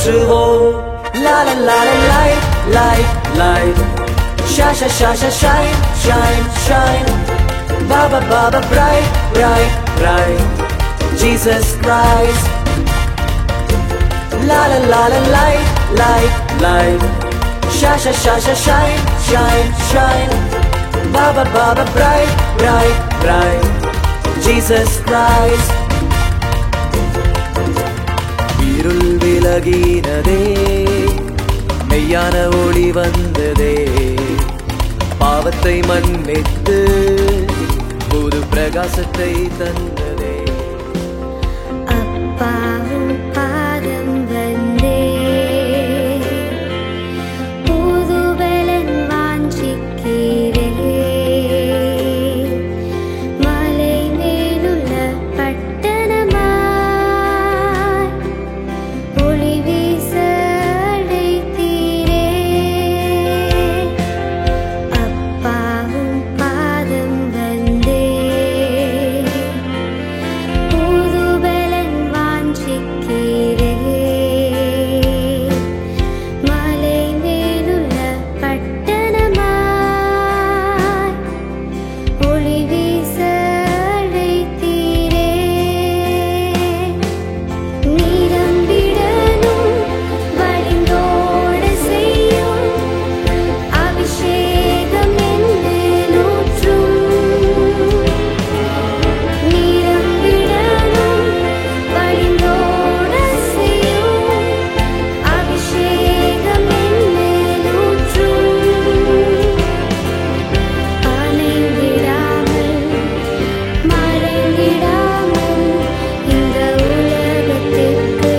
ஏற்றுவோம். La la la la light, light, light. Shine, shine, shine, shine, shine, shine. Baba, Baba, bright, bright, bright. Jesus Christ. La la la la light, light, light. Shine, shine, shine, shine, shine, shine, shine. Baba, Baba, bright, bright, bright. Jesus Christ. இருள் விலகினதே, மெய்யான ஒளி வந்ததே, பாவத்தை மன்னித்து புது பிரகாசத்தை தந்ததே. அப்பாவும் பாதம் வந்தே, புதுபலன் வாஞ்சிக்கிறே, மலை மேலுள்ள பட்டணமாய் ஒளி வீச அழைத்தீரே. அப்பாவும் பாதம் வந்தே, புதுபலன் வாஞ்சிக்கிறே, மலை மேலுள்ள பட்டணமாய் ஒளி வீச அழைத்தீரே. நீரம்பிடனும் வழிந்தோட செய்யும் அபிஷேகம் என்னில் ஊற்றும். நீரம்பிடனும் வழிந்தோட செய்யும் அபிஷேகம் என்னில் ஊற்றும். அணைந்திடாமல் மறைந்திடாமல் இந்த உலகத்திற்கு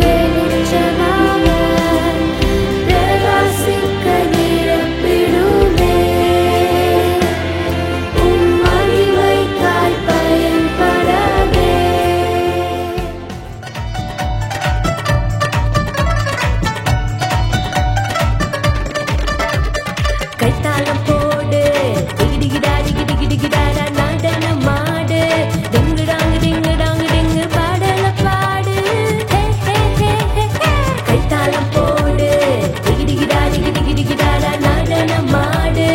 வெளிச்சமாக பிரகாசிக்க நிரப்பிடுமே. உம் மகிமைக்காய் பயன்படவே. கைத்தாளம் போடு, டிகிடிகிடா டிகிடிகிடிகிடாடா நடனம் மாடு, டிங்குடாங்கு டிங்குடாங்கு டிங்கு பாடல பாடு. ஹே ஹே ஹே ஹே ஹே. கைத்தாளம் போடு, டிகிடிகிடா டிகிடிகிடிகிடாடா நடனம் மாடு,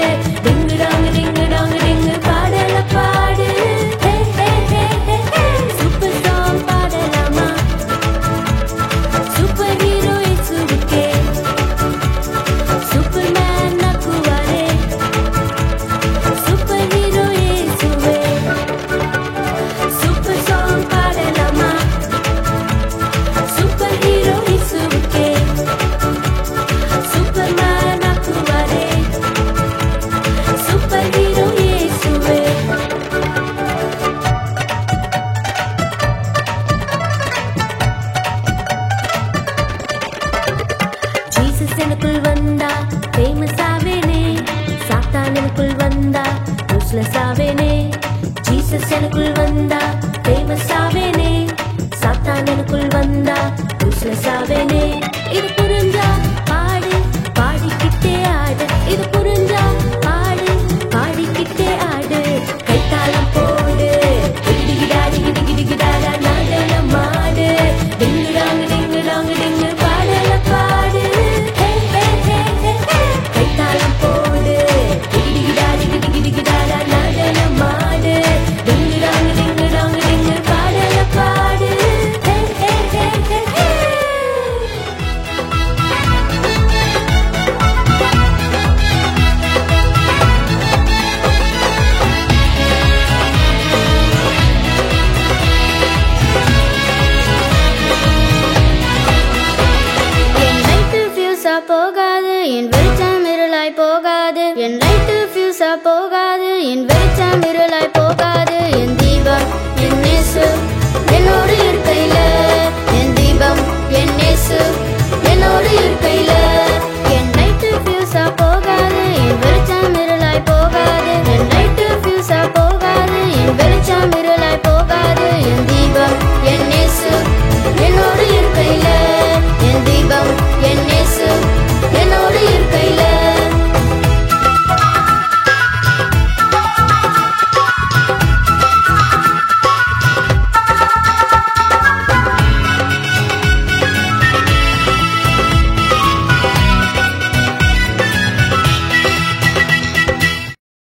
டிங்குடாங்கு டிங்குடாங்கு டிங்கு பாடல பாடு. ஹே ஹே ஹே ஹே ஹே. சூப்பர் சாங் பாடலாமா? சூப்பர் ஹீரோ இயேசுவுக்கே சூப்பர்மேன் ஆக்குவாரே. சூப்பர் ஹீரோ இயேசுவே. சூப்பர் சாங் பாடலாமா? சூப்பர் ஹீரோ இயேசுவுக்கே சூப்பர்மேன் ஆக்குவாரே. சூப்பர் ஹீரோ இயேசுவே. ஜீசஸ் எனக்குள் வந்தா ஃபேமஸ் ஆவேனே, சாத்தான் எனக்குள் வந்தா யூஸ்லெஸ் ஆவேனே. ஜீசஸ் எனக்குள் வந்தா ஃபேமஸ் ஆவேனே, சாத்தான் எனக்குள் வந்தா யூஸ்லெஸ் ஆவேனே. இது புரிஞ்சா பாடு, பாடிக்கிட்டே ஆடு. இது புரிஞ்சா பாடு, பாடிக்கிட்டே ஆடு. கைத்தாளம் போடு, டிகிடிகிடா டிகிடிகிடிகிடாடா நடனம் மாடு, டிங்குடாங்கு டிங்குடாங்கு டிங்கு பாடல பாடு. ஹே ஹே ஹே ஹே ஹே. கைத்தாளம் போடு, டிகிடிகிடா டிகிடிகிடிகிடாடா நடனம் மாடு, டிங்குடாங்கு டிங்குடாங்கு டிங்கு பாடல பாடு. ஹே ஹே ஹே ஹே ஹே. என் லைட்டு ஃபியூஸா போகாது, என் வெளிச்சம் இருளாய் போகாது. என் லைட்டு ஃபியூஸா போகாது, என் வெளிச்சம் இருளாய் போகாது. என் தீபம் என் இயேசு என்னோடு இருக்கையில, என் தீபம் என் இயேசு என்னோடு இருக்கையில. என் லைட்டு ஃபியூஸா போகாது, என் வெளிச்சம் இருளாய் போகாது. என் லைட்டு ஃபியூஸா போகாது, என் வெளிச்சம் இருளாய் போகாது. என்